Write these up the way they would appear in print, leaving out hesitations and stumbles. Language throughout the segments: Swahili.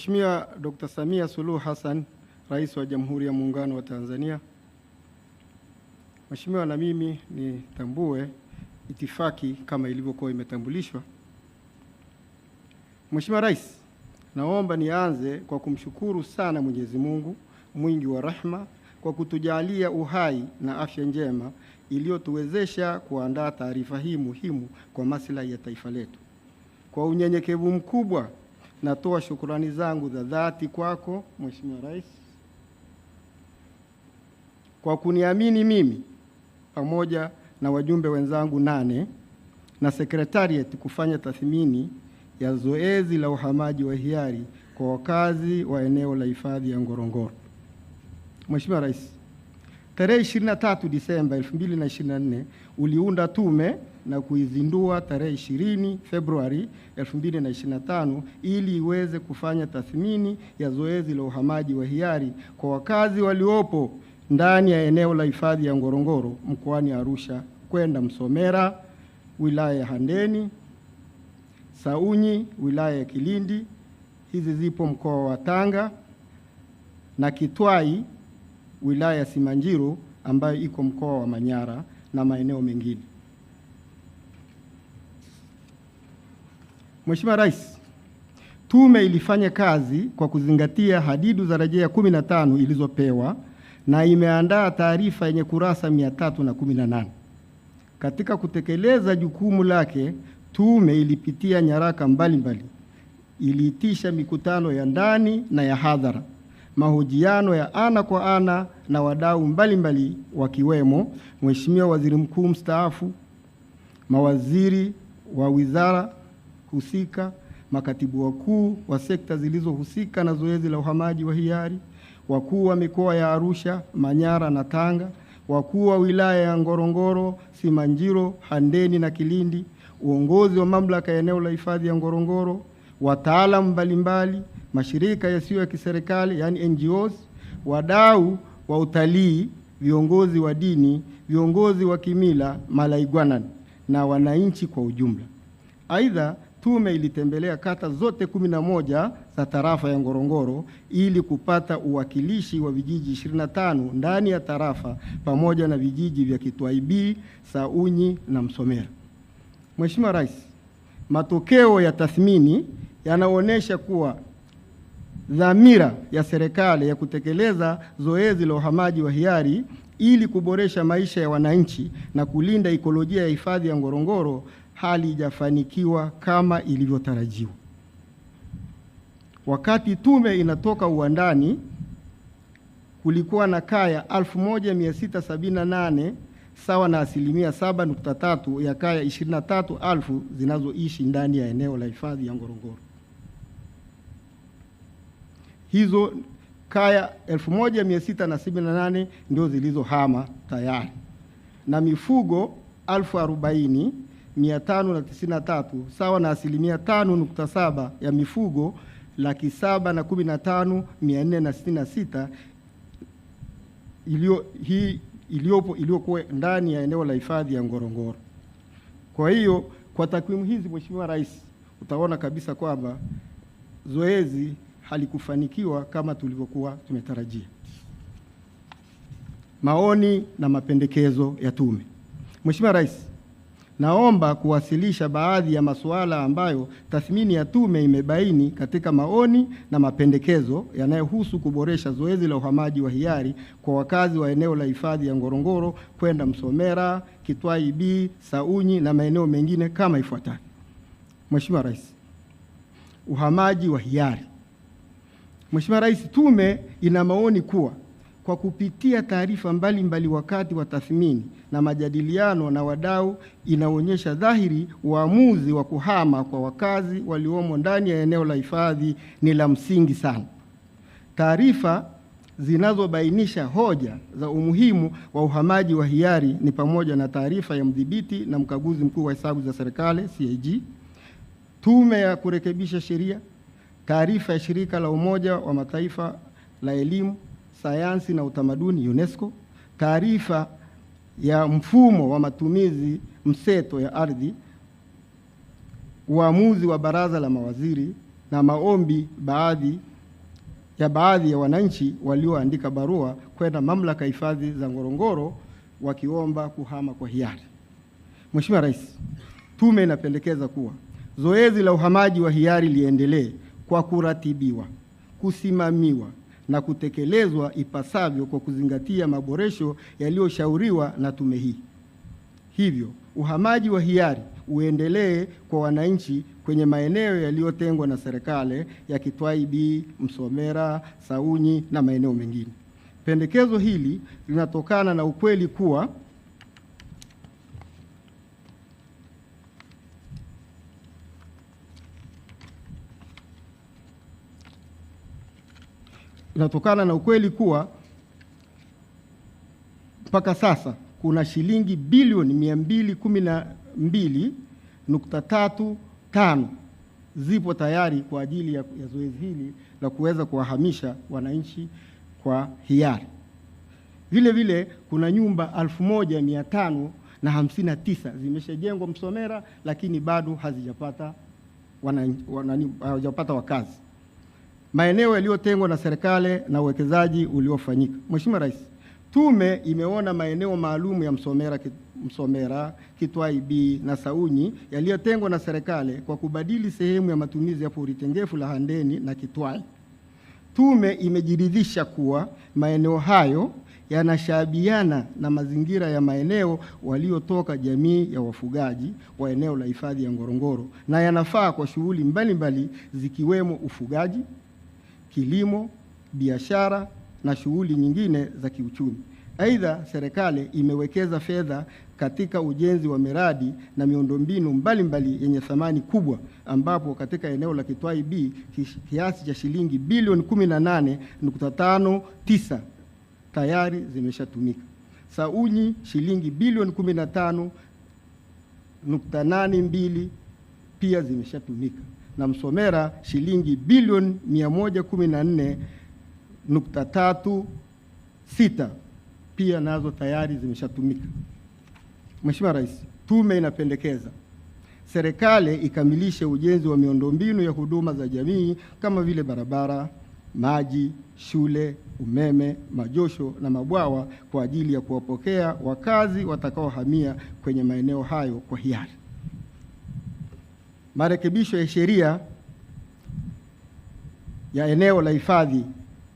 Mheshimiwa Dr. Samia Suluhu Hassan, Rais wa Jamhuri ya Muungano wa Tanzania. Mheshimiwa, na mimi nitambue itifaki kama ilivyokuwa imetambulishwa. Mheshimiwa Rais, naomba nianze kwa kumshukuru sana Mwenyezi Mungu mwingi wa rehema kwa kutujalia uhai na afya njema iliyotuwezesha kuandaa taarifa hii muhimu kwa maslahi ya taifa letu. Kwa unyenyekevu mkubwa natoa shukrani zangu za dhati kwako Mheshimiwa Rais kwa kuniamini mimi pamoja na wajumbe wenzangu 8 na Secretariat kufanya tathmini ya zoezi la uhamaji wa hiari kwa wakazi wa eneo la hifadhi ya Ngorongoro. Mheshimiwa Rais, tarehe 23 Disemba 2024 uliunda tume na kuizindua tarehe 20 Februari 2025 ili iweze kufanya tathmini ya zoezi la uhamaji wa hiari kwa wakazi waliopo ndani ya eneo la hifadhi ya Ngorongoro mkoani Arusha kwenda Msomera wilaya ya Handeni, Saunyi wilaya ya Kilindi, hizi zipo mkoa wa Tanga, na Kitwai wilaya ya Simanjiro ambayo iko mkoa wa Manyara na maeneo mengine. Mheshimiwa Rais, tume ilifanya kazi kwa kuzingatia hadidu za rejea 15 ilizopewa na imeandaa taarifa yenye kurasa 318. Katika kutekeleza jukumu lake, tume ilipitia nyaraka mbalimbali, iliitisha mikutano ya ndani na ya hadhara, mahojiano ya ana kwa ana na wadau mbalimbali wakiwemo Mheshimiwa Waziri Mkuu mstaafu, mawaziri wa wizara husika, makatibu wakuu wa sekta zilizohusika na zoezi la uhamaji wa hiari, wakuu wa mikoa ya Arusha, Manyara na Tanga, wakuu wa wilaya ya Ngorongoro, Simanjiro, Handeni na Kilindi, uongozi wa mamlaka ya eneo la hifadhi ya Ngorongoro, wataalamu mbalimbali, mashirika yasiyo ya kiserikali yani NGOs, wadau wa utalii, viongozi wa dini, viongozi wa kimila, malaigwana na wananchi kwa ujumla. Aidha, tume ilitembelea kata zote 11 za tarafa ya Ngorongoro ili kupata uwakilishi wa vijiji 25 ndani ya tarafa pamoja na vijiji vya Kitwai B, Saunyi na Msomera. Mheshimiwa Rais, matokeo ya tathmini yanaonyesha kuwa dhamira ya serikali ya kutekeleza zoezi la uhamaji wa hiari ili kuboresha maisha ya wananchi na kulinda ekolojia ya hifadhi ya Ngorongoro halijafanikiwa kama ilivyotarajiwa. Wakati tume inatoka uwandani, kulikuwa na kaya 1678 sawa na 7.3% ya kaya 23,000 zinazoishi ndani ya eneo la hifadhi ya Ngorongoro. Hizo kaya 1678 ndio zilizohama tayari, na mifugo 40,593 sawa na 5.7% ya mifugo 715,466 iliyokuwa ndani ya eneo la hifadhi ya Ngorongoro. Kwa hiyo kwa takwimu hizi Mheshimiwa Rais, utaona kabisa kwamba zoezi halikufanikiwa kama tulivyokuwa tumetarajia. Maoni na mapendekezo ya tume. Mheshimiwa Rais, naomba kuwasilisha baadhi ya masuala ambayo tathmini ya tume imebaini katika maoni na mapendekezo yanayohusu kuboresha zoezi la uhamaji wa hiari kwa wakazi wa eneo la hifadhi ya Ngorongoro kwenda Msomera, Kitwai B, Saunyi na maeneo mengine kama ifuatavyo. Mheshimiwa Rais, uhamaji wa hiari. Mheshimiwa Rais, tume ina maoni kuwa kwa kupitia taarifa mbalimbali wakati wa tathmini na majadiliano na wadau, inaonyesha dhahiri uamuzi wa kuhama kwa wakazi waliomo ndani ya eneo la hifadhi ni la msingi sana. Taarifa zinazobainisha hoja za umuhimu wa uhamaji wa hiari ni pamoja na taarifa ya mdhibiti na mkaguzi mkuu wa hesabu za serikali CAG, tume ya kurekebisha sheria, taarifa ya shirika la Umoja wa Mataifa la elimu, sayansi na utamaduni UNESCO, taarifa ya mfumo wa matumizi mseto ya ardhi, uamuzi wa baraza la mawaziri, na maombi baadhi ya wananchi walioandika barua kwenda mamlaka hifadhi za Ngorongoro wakiomba kuhama kwa hiari. Mheshimiwa Rais, tume inapendekeza kuwa zoezi la uhamaji wa hiari liendelee kwa kuratibiwa, kusimamiwa na kutekelezwa ipasavyo kwa kuzingatia maboresho yaliyoshauriwa na tume hii. Hivyo, uhamaji wa hiari uendelee kwa wananchi kwenye maeneo yaliyotengwa na serikali ya Kitwai B, Msomera, Saunyi na maeneo mengine. Pendekezo hili linatokana na ukweli kuwa mpaka sasa kuna shilingi bilioni 212.35 zipo tayari kwa ajili ya zoezi hili la kuweza kuwahamisha wananchi kwa hiari. Vile vile kuna nyumba 1559 zimeshajengwa Msomera, lakini bado hawajapata wakazi. Maeneo yaliyotengwa na serikali na uwekezaji uliofanyika. Mheshimiwa Rais, tume imeona maeneo maalum ya Msomera, Kitwai B na Saunyi yaliyotengwa na serikali kwa kubadili sehemu ya matumizi ya pori tengefu la Handeni na Kitwai. Tume imejiridhisha kuwa maeneo hayo yanashabiana na mazingira ya maeneo waliotoka jamii ya wafugaji wa eneo la hifadhi ya Ngorongoro na yanafaa kwa shughuli mbalimbali zikiwemo ufugaji, kilimo, biashara na shughuli nyingine za kiuchumi. Aidha, serikali imewekeza fedha katika ujenzi wa miradi na miundombinu mbalimbali yenye thamani kubwa, ambapo katika eneo la Kitwai B kiasi cha shilingi bilioni 18.59 tayari zimeshatumika. Saunyi shilingi bilioni 15.82 pia zimeshatumika, na Msomera shilingi bilioni 114.36 pia nazo tayari zimeshatumika. Mheshimiwa Rais, tume inapendekeza serikali ikamilishe ujenzi wa miundombinu ya huduma za jamii kama vile barabara, maji, shule, umeme, majosho na mabwawa kwa ajili ya kuwapokea wakazi watakaohamia kwenye maeneo hayo kwa hiari. Marekebisho ya sheria ya eneo la hifadhi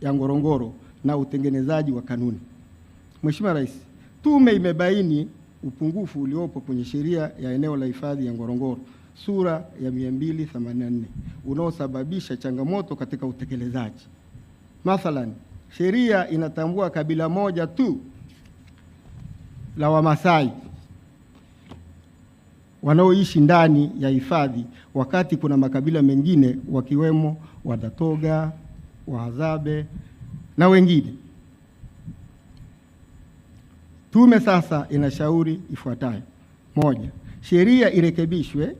ya Ngorongoro na utengenezaji wa kanuni. Mheshimiwa Rais, tume imebaini upungufu uliopo kwenye sheria ya eneo la hifadhi ya Ngorongoro sura ya 284 unaosababisha changamoto katika utekelezaji. Mathalan, sheria inatambua kabila moja tu la Wamasai wanaoishi ndani ya hifadhi, wakati kuna makabila mengine wakiwemo Wadatoga, Wahadzabe na wengine. Tume sasa inashauri ifuatayo: moja, sheria irekebishwe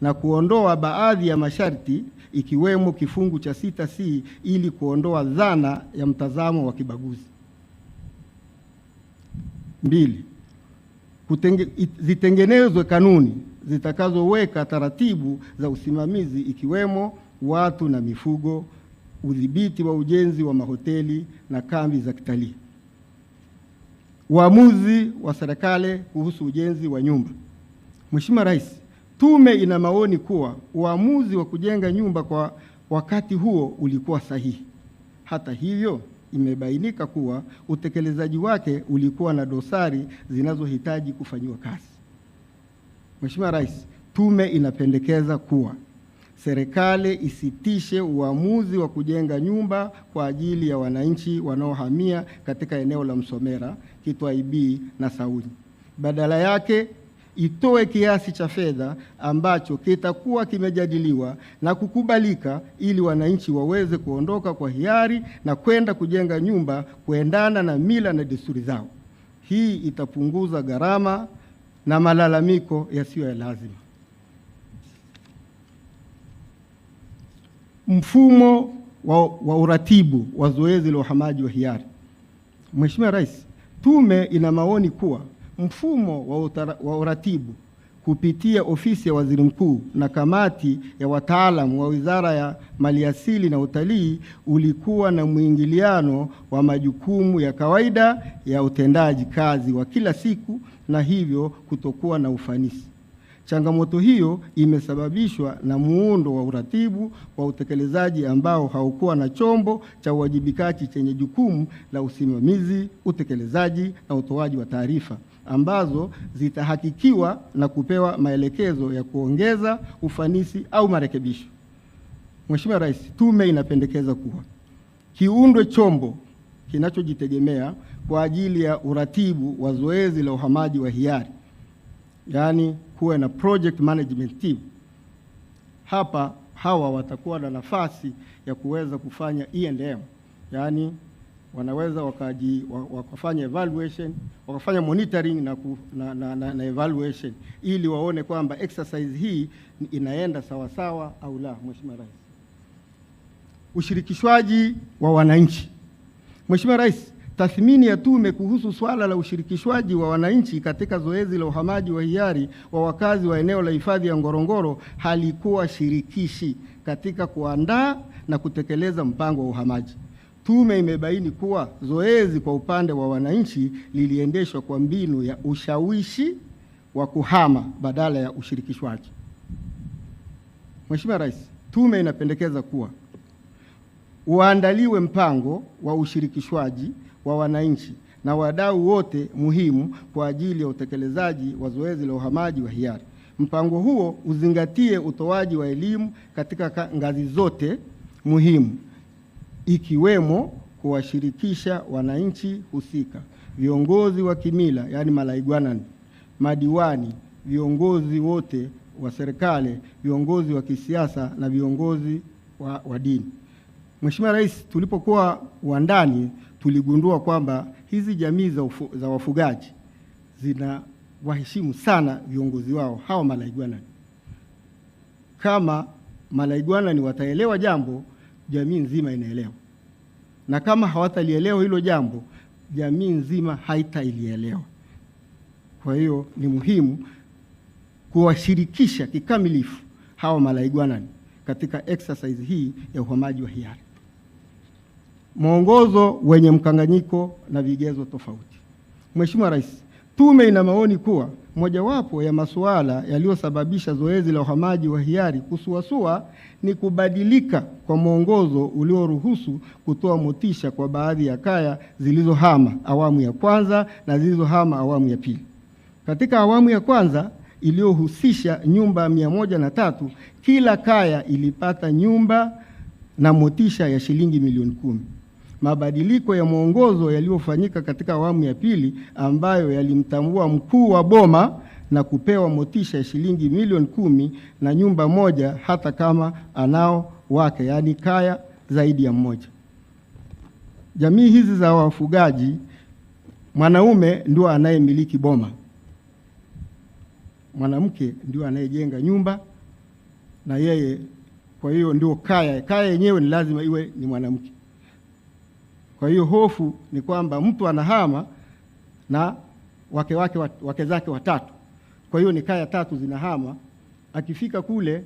na kuondoa baadhi ya masharti ikiwemo kifungu cha 6C ili kuondoa dhana ya mtazamo wa kibaguzi. Mbili, zitengenezwe kanuni zitakazoweka taratibu za usimamizi ikiwemo watu na mifugo, udhibiti wa ujenzi wa mahoteli na kambi za kitalii. Uamuzi wa serikali kuhusu ujenzi wa nyumba. Mheshimiwa Rais, tume ina maoni kuwa uamuzi wa kujenga nyumba kwa wakati huo ulikuwa sahihi. Hata hivyo, imebainika kuwa utekelezaji wake ulikuwa na dosari zinazohitaji kufanyiwa kazi. Mheshimiwa Rais, tume inapendekeza kuwa serikali isitishe uamuzi wa kujenga nyumba kwa ajili ya wananchi wanaohamia katika eneo la Msomera, Kitwai B na Saunyi. Badala yake itoe kiasi cha fedha ambacho kitakuwa kimejadiliwa na kukubalika ili wananchi waweze kuondoka kwa hiari na kwenda kujenga nyumba kuendana na mila na desturi zao. Hii itapunguza gharama na malalamiko yasiyo ya lazima. Mfumo wa uratibu wa zoezi la uhamaji wa hiari. Mheshimiwa Rais, tume ina maoni kuwa mfumo wa uratibu kupitia ofisi ya Waziri Mkuu na kamati ya wataalamu wa Wizara ya Maliasili na Utalii ulikuwa na mwingiliano wa majukumu ya kawaida ya utendaji kazi wa kila siku na hivyo kutokuwa na ufanisi. Changamoto hiyo imesababishwa na muundo wa uratibu wa utekelezaji ambao haukuwa na chombo cha uwajibikaji chenye jukumu la usimamizi, utekelezaji na utoaji wa taarifa ambazo zitahakikiwa na kupewa maelekezo ya kuongeza ufanisi au marekebisho. Mheshimiwa Rais, tume inapendekeza kuwa kiundwe chombo kinachojitegemea kwa ajili ya uratibu wa zoezi la uhamaji wa hiari, yaani kuwe na project management team. Hawa watakuwa na nafasi ya kuweza kufanya E&M, yaani wanaweza wakafanya evaluation, wakafanya monitoring na evaluation ili waone kwamba exercise hii inaenda sawa sawa au la. Mheshimiwa Rais, ushirikishwaji wa wananchi. Mheshimiwa Rais, tathmini ya tume kuhusu swala la ushirikishwaji wa wananchi katika zoezi la uhamaji wa hiari wa wakazi wa eneo la hifadhi ya Ngorongoro halikuwa shirikishi katika kuandaa na kutekeleza mpango wa uhamaji. Tume imebaini kuwa zoezi kwa upande wa wananchi liliendeshwa kwa mbinu ya ushawishi wa kuhama badala ya ushirikishwaji. Mheshimiwa Rais, tume inapendekeza kuwa uandaliwe mpango wa ushirikishwaji wa wananchi na wadau wote muhimu kwa ajili ya utekelezaji wa zoezi la uhamaji wa hiari. Mpango huo uzingatie utoaji wa elimu katika ngazi zote muhimu, ikiwemo kuwashirikisha wananchi husika, viongozi wa kimila, yaani malaigwanani, madiwani, viongozi wote wa serikali, viongozi wa kisiasa na viongozi wa dini. Mheshimiwa Rais, tulipokuwa uandani tuligundua kwamba hizi jamii za wafugaji zina waheshimu sana viongozi wao hawa malaigwanani. Kama malaigwanani wataelewa jambo, jamii nzima inaelewa, na kama hawatalielewa hilo jambo, jamii nzima haitailielewa. Kwa hiyo ni muhimu kuwashirikisha kikamilifu hawa malaigwanani katika exercise hii ya uhamaji wa hiari. Mwongozo wenye mkanganyiko na vigezo tofauti. Mheshimiwa Rais, tume ina maoni kuwa mojawapo ya masuala yaliyosababisha zoezi la uhamaji wa hiari kusuasua ni kubadilika kwa mwongozo ulioruhusu kutoa motisha kwa baadhi ya kaya zilizohama awamu ya kwanza na zilizohama awamu ya pili. Katika awamu ya kwanza iliyohusisha nyumba 103, kila kaya ilipata nyumba na motisha ya shilingi milioni 10. Mabadiliko ya mwongozo yaliyofanyika katika awamu ya pili ambayo yalimtambua mkuu wa boma na kupewa motisha ya shilingi milioni 10 na nyumba moja hata kama anao wake, yaani kaya zaidi ya mmoja. Jamii hizi za wafugaji, mwanaume ndio anayemiliki boma, mwanamke ndio anayejenga nyumba na yeye, kwa hiyo ndio kaya yenyewe ni lazima iwe ni mwanamke. Kwa hiyo hofu ni kwamba mtu anahama na wake zake watatu. Kwa hiyo ni kaya tatu zinahama, akifika kule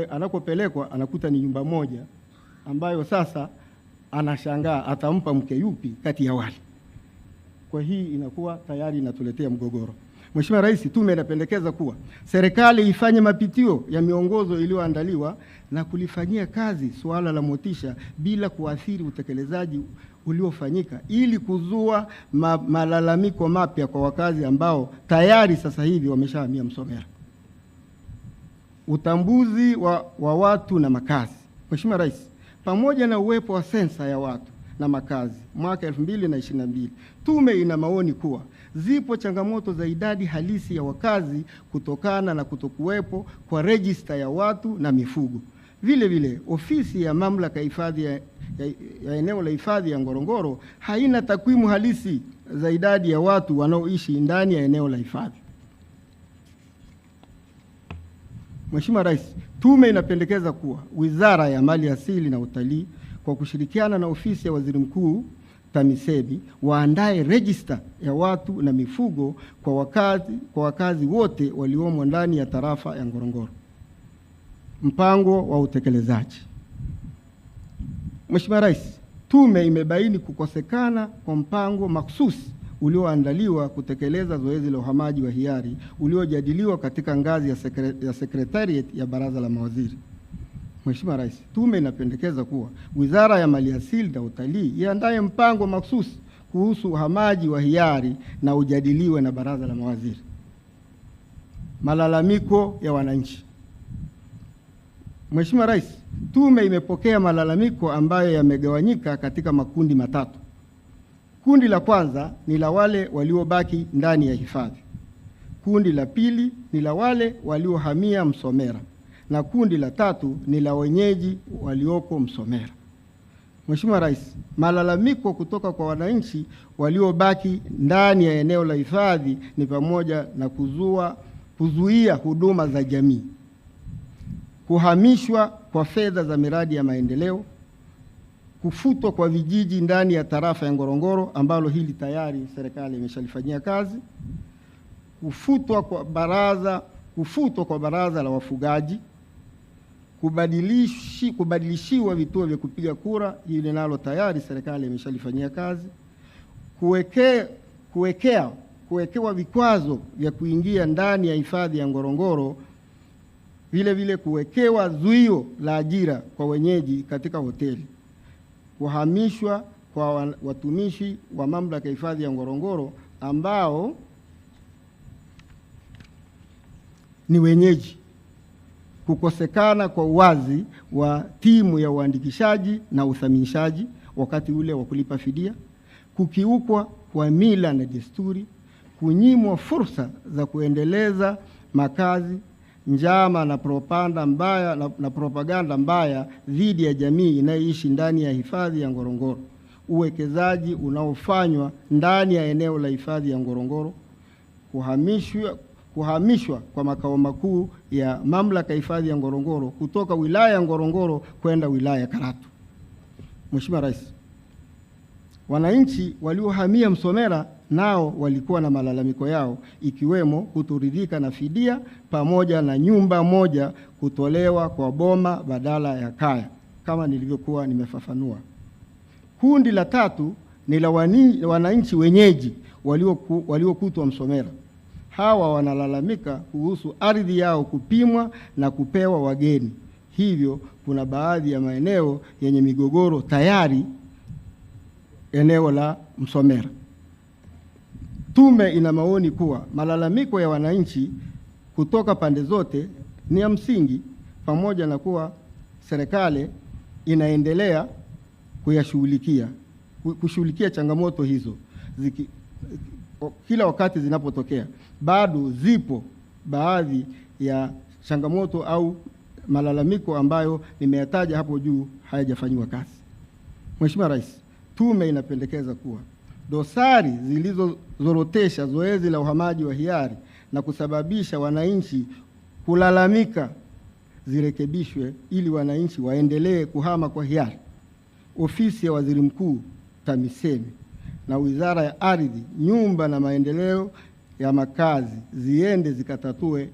anakopelekwa anakuta ni nyumba moja ambayo sasa anashangaa atampa mke yupi kati ya wale. Kwa hii inakuwa tayari inatuletea mgogoro. Mheshimiwa Rais, tume inapendekeza kuwa serikali ifanye mapitio ya miongozo iliyoandaliwa na kulifanyia kazi suala la motisha bila kuathiri utekelezaji uliofanyika ili kuzua malalamiko mapya kwa wakazi ambao tayari sasa hivi wameshahamia Msomera. Utambuzi wa watu na makazi. Mheshimiwa Rais, pamoja na uwepo wa sensa ya watu na makazi mwaka 2022, tume ina maoni kuwa zipo changamoto za idadi halisi ya wakazi kutokana na kutokuwepo kwa rejista ya watu na mifugo. Vile vile, ofisi ya mamlaka hifadhi ya eneo la hifadhi ya Ngorongoro haina takwimu halisi za idadi ya watu wanaoishi ndani ya eneo la hifadhi. Mheshimiwa Rais, tume inapendekeza kuwa Wizara ya Maliasili na Utalii kwa kushirikiana na ofisi ya Waziri Mkuu, TAMISEMI waandae rejista ya watu na mifugo kwa wakazi wote waliomo ndani ya tarafa ya Ngorongoro. Mpango wa utekelezaji. Mheshimiwa Rais, tume imebaini kukosekana kwa mpango makhsusi ulioandaliwa kutekeleza zoezi la uhamaji wa hiari uliojadiliwa katika ngazi ya Secretariat ya Baraza la Mawaziri. Mheshimiwa Rais, tume inapendekeza kuwa Wizara ya Maliasili na Utalii iandae mpango makhsusi kuhusu uhamaji wa hiari na ujadiliwe na Baraza la Mawaziri. Malalamiko ya wananchi. Mheshimiwa Rais, tume imepokea malalamiko ambayo yamegawanyika katika makundi matatu. Kundi la kwanza ni la wale waliobaki ndani ya hifadhi. Kundi la pili ni la wale waliohamia Msomera, na kundi la tatu ni la wenyeji walioko Msomera. Mheshimiwa Rais, malalamiko kutoka kwa wananchi waliobaki ndani ya eneo la hifadhi ni pamoja na kuzuia huduma za jamii, kuhamishwa kwa fedha za miradi ya maendeleo, kufutwa kwa vijiji ndani ya tarafa ya Ngorongoro ambalo hili tayari serikali imeshalifanyia kazi, kufutwa kwa baraza la wafugaji, kubadilishiwa vituo vya kupiga kura, hili nalo tayari serikali imeshalifanyia kazi, kuwekewa vikwazo vya kuingia ndani ya hifadhi ya Ngorongoro, vile vile kuwekewa zuio la ajira kwa wenyeji katika hoteli, kuhamishwa kwa watumishi wa mamlaka ya hifadhi ya Ngorongoro ambao ni wenyeji, kukosekana kwa uwazi wa timu ya uandikishaji na uthaminishaji wakati ule wa kulipa fidia, kukiukwa kwa mila na desturi, kunyimwa fursa za kuendeleza makazi, njama na propaganda mbaya dhidi ya jamii inayoishi ndani ya hifadhi ya Ngorongoro, uwekezaji unaofanywa ndani ya eneo la hifadhi ya Ngorongoro, kuhamishwa kwa makao makuu ya mamlaka ya hifadhi ya Ngorongoro kutoka wilaya ya Ngorongoro kwenda wilaya ya Karatu. Mheshimiwa Rais, wananchi waliohamia Msomera nao walikuwa na malalamiko yao, ikiwemo kutoridhika na fidia pamoja na nyumba moja kutolewa kwa boma badala ya kaya kama nilivyokuwa nimefafanua. Kundi la tatu ni la wananchi wenyeji waliokutwa Msomera. Hawa wanalalamika kuhusu ardhi yao kupimwa na kupewa wageni. Hivyo kuna baadhi ya maeneo yenye migogoro tayari eneo la Msomera. Tume ina maoni kuwa malalamiko ya wananchi kutoka pande zote ni ya msingi, pamoja na kuwa serikali inaendelea kushughulikia changamoto hizo kila wakati zinapotokea. Bado zipo baadhi ya changamoto au malalamiko ambayo nimeyataja hapo juu hayajafanywa kazi. Mheshimiwa Rais, tume inapendekeza kuwa dosari zilizozorotesha zoezi la uhamaji wa hiari na kusababisha wananchi kulalamika zirekebishwe ili wananchi waendelee kuhama kwa hiari. Ofisi ya Waziri Mkuu, TAMISEMI na Wizara ya Ardhi, Nyumba na Maendeleo ya Makazi ziende zikatatue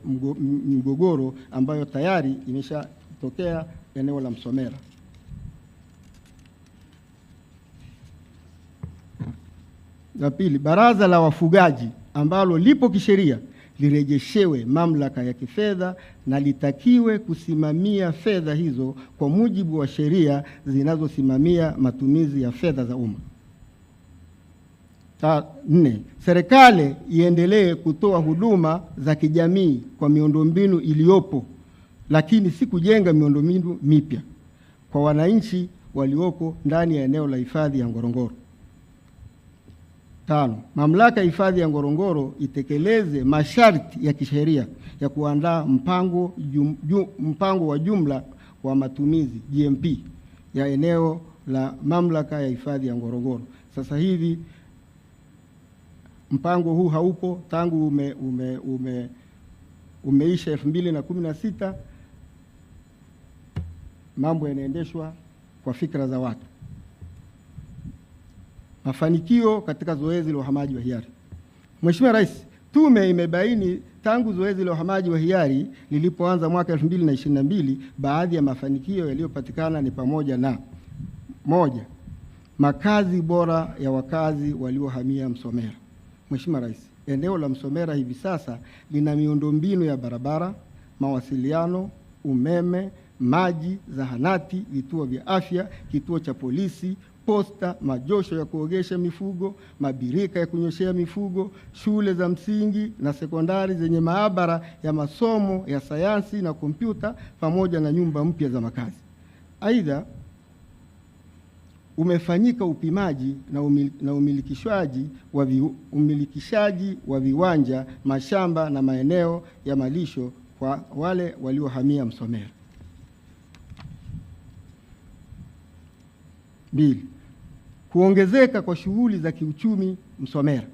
mgogoro ambayo tayari imeshatokea eneo la Msomera. La pili, Baraza la Wafugaji ambalo lipo kisheria lirejeshewe mamlaka ya kifedha na litakiwe kusimamia fedha hizo kwa mujibu wa sheria zinazosimamia matumizi ya fedha za umma. 4, serikali iendelee kutoa huduma za kijamii kwa miundombinu iliyopo, lakini si kujenga miundombinu mipya kwa wananchi walioko ndani ya eneo la hifadhi ya Ngorongoro. 5, mamlaka ya hifadhi ya Ngorongoro itekeleze masharti ya kisheria ya kuandaa mpango wa jumla wa matumizi GMP ya eneo la mamlaka ya hifadhi ya Ngorongoro. Sasa hivi mpango huu haupo tangu umeisha 2016. Mambo yanaendeshwa kwa fikra za watu. Mafanikio katika zoezi la uhamaji wa hiari. Mheshimiwa Rais, tume imebaini tangu zoezi la uhamaji wa hiari lilipoanza mwaka 2022, baadhi ya mafanikio yaliyopatikana ni pamoja na: moja, makazi bora ya wakazi waliohamia Msomera. Mheshimiwa Rais, eneo la Msomera hivi sasa lina miundombinu ya barabara, mawasiliano, umeme, maji, zahanati, vituo vya afya, kituo cha polisi, posta, majosho ya kuogesha mifugo, mabirika ya kunyoshea mifugo, shule za msingi na sekondari zenye maabara ya masomo ya sayansi na kompyuta, pamoja na nyumba mpya za makazi. Aidha, umefanyika upimaji na umilikishaji wa viwanja, mashamba na maeneo ya malisho kwa wale waliohamia Msomera. 2. Kuongezeka kwa shughuli za kiuchumi Msomera.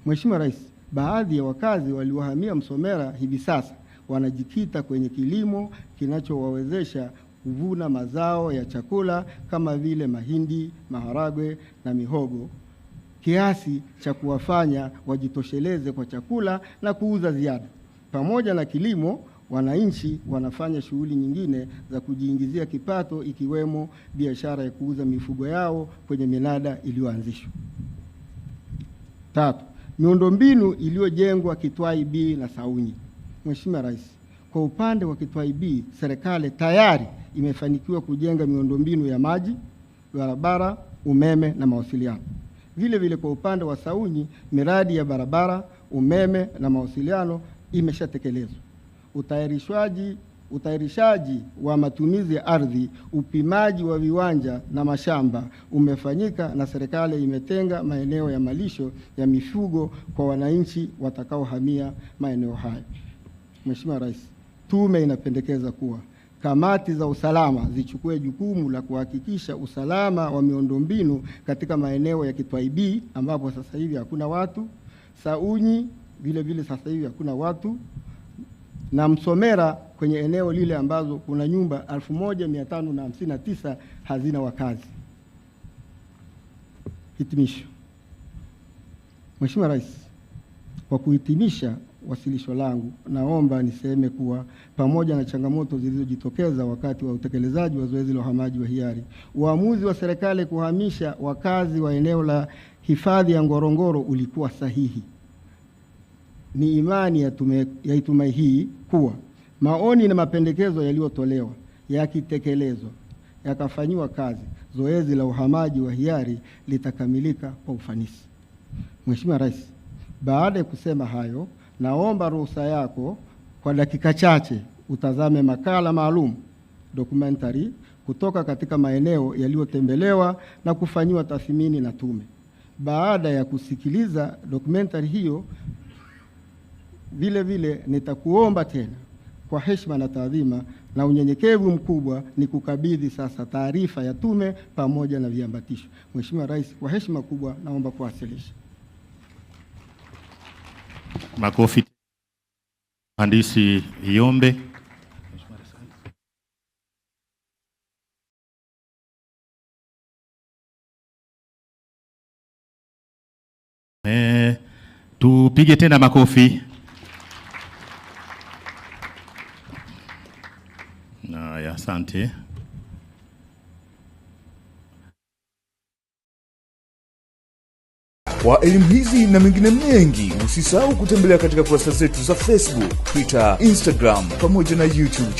Mheshimiwa Rais, baadhi ya wakazi waliohamia Msomera hivi sasa wanajikita kwenye kilimo kinachowawezesha kuvuna mazao ya chakula kama vile mahindi, maharagwe na mihogo, kiasi cha kuwafanya wajitosheleze kwa chakula na kuuza ziada. Pamoja na kilimo, wananchi wanafanya shughuli nyingine za kujiingizia kipato, ikiwemo biashara ya kuuza mifugo yao kwenye minada iliyoanzishwa. 3. Miundombinu iliyojengwa Kitwai B na Saunyi. Mheshimiwa Rais, kwa upande wa Kitwai B, serikali tayari imefanikiwa kujenga miundombinu ya maji, barabara, umeme na mawasiliano. Vile vile kwa upande wa Saunyi, miradi ya barabara, umeme na mawasiliano imeshatekelezwa. Utayarishaji wa matumizi ya ardhi, upimaji wa viwanja na mashamba umefanyika, na serikali imetenga maeneo ya malisho ya mifugo kwa wananchi watakaohamia maeneo hayo. Mheshimiwa Rais, tume inapendekeza kuwa kamati za usalama zichukue jukumu la kuhakikisha usalama wa miundombinu katika maeneo ya Kitwai B ambapo sasa hivi hakuna watu, Saunyi vile vile sasa hivi hakuna watu, na Msomera kwenye eneo lile ambazo kuna nyumba 1559 hazina wakazi. Hitimisho. Mheshimiwa Rais, kwa kuhitimisha wasilisho langu, naomba niseme kuwa pamoja na changamoto zilizojitokeza wakati wa utekelezaji wa zoezi la uhamaji wa hiari, uamuzi wa serikali kuhamisha wakazi wa eneo la hifadhi ya Ngorongoro ulikuwa sahihi. Ni imani ya tume hii kuwa maoni na mapendekezo yaliyotolewa yakitekelezwa, yakafanyiwa kazi, zoezi la uhamaji wa hiari litakamilika kwa ufanisi. Mheshimiwa Rais, baada ya kusema hayo, naomba ruhusa yako kwa dakika chache utazame makala maalum documentary kutoka katika maeneo yaliyotembelewa na kufanyiwa tathmini na tume. Baada ya kusikiliza documentary hiyo, vile vile nitakuomba tena kwa heshima na taadhima na unyenyekevu mkubwa ni kukabidhi sasa taarifa ya tume pamoja na viambatisho. Mheshimiwa Rais, kwa heshima kubwa naomba kuwasilisha. Makofi. Mhandisi Iyombe. Tupige tena makofi. Haya, asante. Kwa elimu hizi na mengine mengi, usisahau kutembelea katika kurasa zetu za Facebook, Twitter, Instagram pamoja na YouTube.